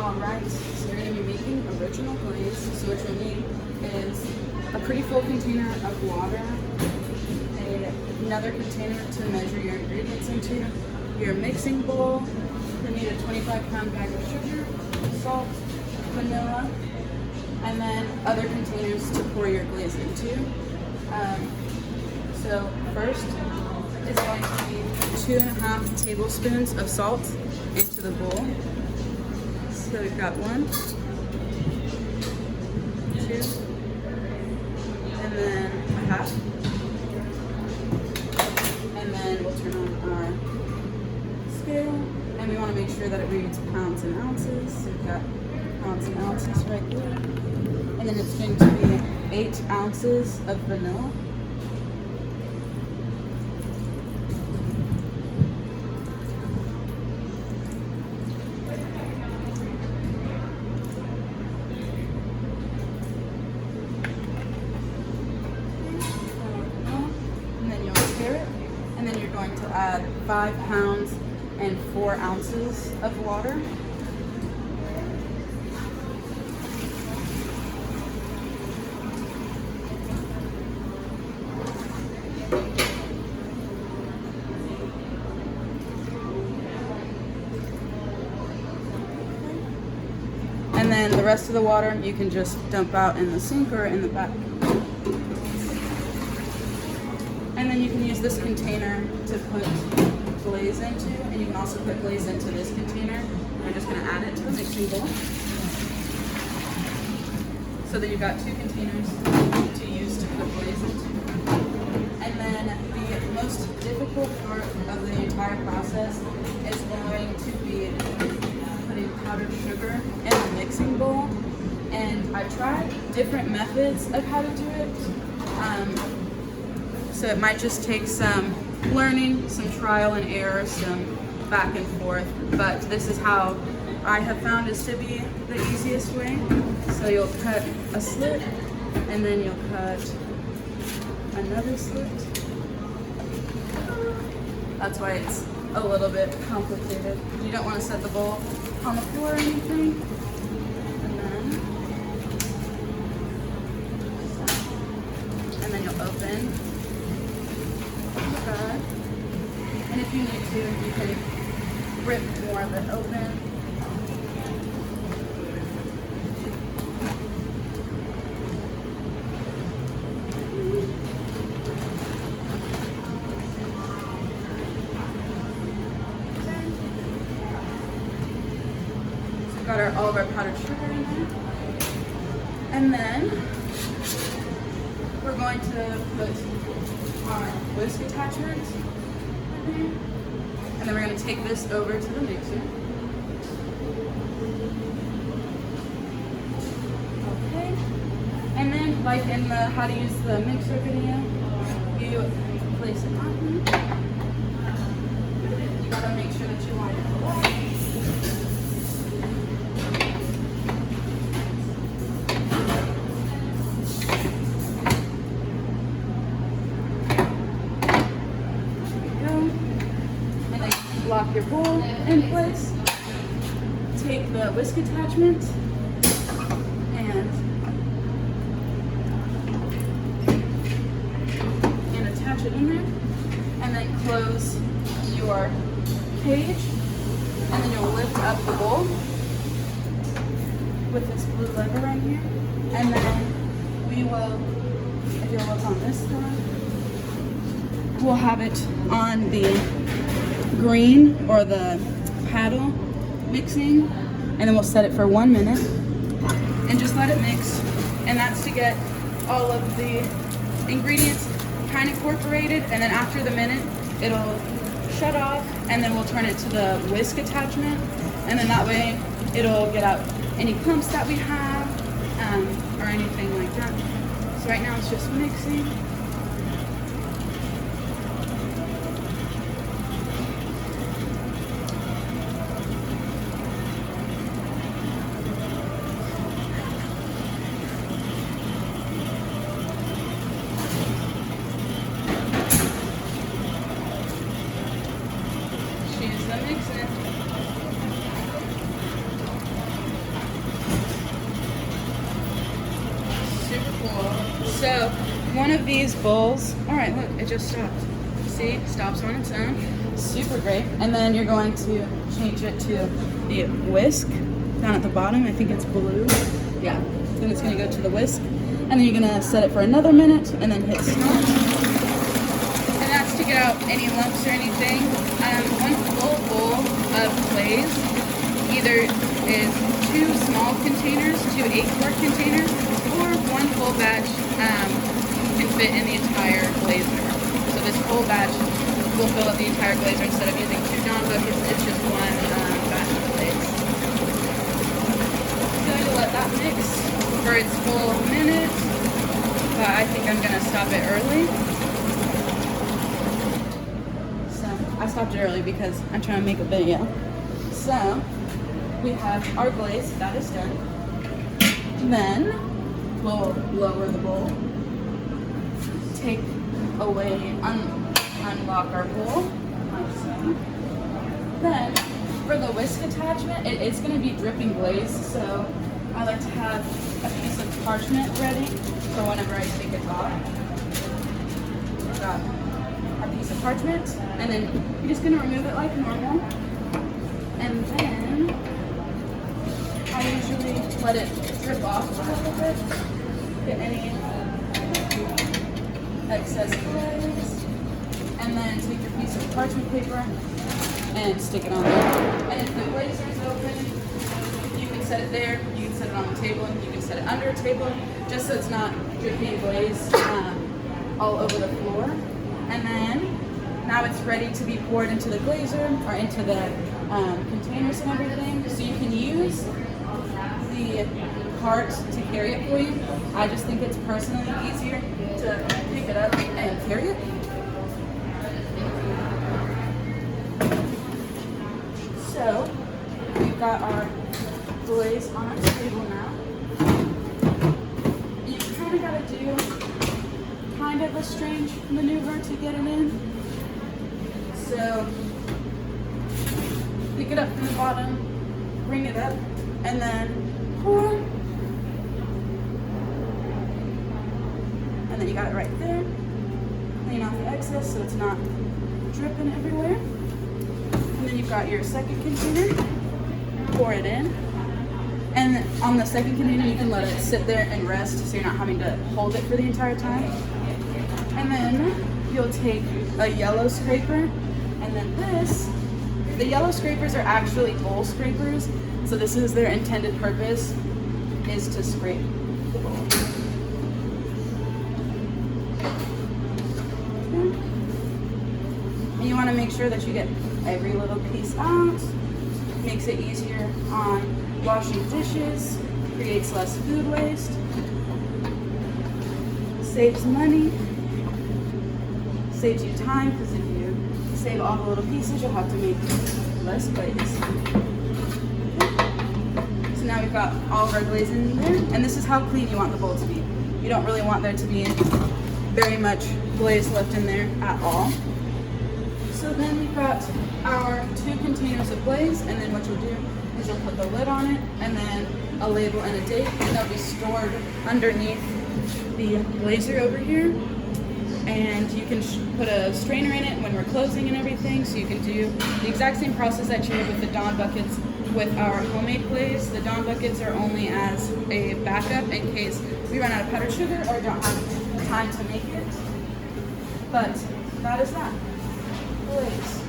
Alright, so you're going to be making original glaze. So what you'll need is a pretty full container of water, another container to measure your ingredients into, your mixing bowl. You'll need a 25-pound bag of sugar, salt, vanilla, and then other containers to pour your glaze into. So first is going to be 2.5 tablespoons of salt into the bowl. So we've got 1, 2, and then a half. And then we'll turn on our scale, and we want to make sure that it reads pounds and ounces. So we've got pounds and ounces right there. And then it's going to be 8 ounces of vanilla. And then you're going to add 5 pounds and 4 ounces of water. And then the rest of the water you can just dump out in the sink or in the back. And then you can use this container to put glaze into, and you can also put glaze into this container. We're just going to add it to the mixing bowl. So that you've got 2 containers to use to put glaze into. And then the most difficult part of the entire process is going to be putting powdered sugar in the mixing bowl. And I've tried different methods of how to do it. So it might just take some learning, some trial and error, some back and forth, but this is how I have found is to be the easiest way. So you'll cut a slit, and then you'll cut another slit. That's why it's a little bit complicated. You don't want to set the bowl on the floor or anything. And then you'll open. And if you need to, you can rip more of it open. So we've got all of our powdered sugar in there. And then we're going to put our whisk attachment. And then we're going to take this over to the mixer. Okay. And then, like in the how to use the mixer video, you place it on here. You gotta make sure that you line it up. Lock your bowl in place. Take the whisk attachment and attach it in there, and then close your cage, and then you'll lift up the bowl with this blue lever right here, and then we will, if you'll look on this side, we'll have it on the green or the paddle mixing, and then we'll set it for 1 minute and just let it mix. And that's to get all of the ingredients kind of incorporated, and then after the minute it'll shut off, and then we'll turn it to the whisk attachment, and then that way it'll get out any clumps that we have or anything like that. So right now it's just mixing. So one of these bowls, all right, look, it just stopped. See, stops on its own. Super great. And then you're going to change it to the whisk down at the bottom. I think it's blue. Yeah, then it's gonna go to the whisk. And then you're gonna set it for another minute and then hit stop. And that's to get out any lumps or anything. One full bowl of glaze either is 2 small containers, 2 8-quart containers, or 1 full batch can fit in the entire glazer. So this whole batch will fill up the entire glazer instead of using 2 Dawn buckets. It's just 1 batch of glaze. I'm going to let that mix for its full minute, but I think I'm going to stop it early. So I stopped it early because I'm trying to make a video. So we have our glaze, that is done. Then we'll lower the bowl, take away, unlock our bowl, like so. Then for the whisk attachment, it is going to be dripping glaze, so I like to have a piece of parchment ready for whenever I take it off. Got a piece of parchment, and then you're just going to remove it like normal. And then I usually let it drip off a little bit, get any excess glaze, and then take your piece of parchment paper and stick it on there. And if the glazer is open, you can set it there, you can set it on the table, and you can set it under a table, just so it's not dripping glaze all over the floor. And then now it's ready to be poured into the glazer or into the containers and everything. So you can use the cart to carry it for you. I just think it's personally easier to pick it up and carry it. So we've got our glaze on our table now. You kind of got to do kind of a strange maneuver to get it in. So pick it up from the bottom, bring it up, and then pour. And then you got it right there. Clean off the excess so it's not dripping everywhere. And then you've got your second container. Pour it in. And on the second container, you can let it sit there and rest so you're not having to hold it for the entire time. And then you'll take a yellow scraper. And then the yellow scrapers are actually bowl scrapers. So this is their intended purpose, is to scrape the bowl. And you want to make sure that you get every little piece out. Makes it easier on washing dishes, creates less food waste, saves money, saves you time, because if you save all the little pieces, you'll have to make less glaze. So now we've got all of our glaze in there, and this is how clean you want the bowl to be. You don't really want there to be very much glaze left in there at all. So then we've got our 2 containers of glaze, and then what you'll do is you'll put the lid on it, and then a label and a date, and they'll be stored underneath the glazer over here. And you can put a strainer in it when we're closing and everything, so you can do the exact same process that you did with the Dawn buckets with our homemade glaze. The Dawn buckets are only as a backup in case we run out of powdered sugar or don't have time to make it. But that is that. Glaze.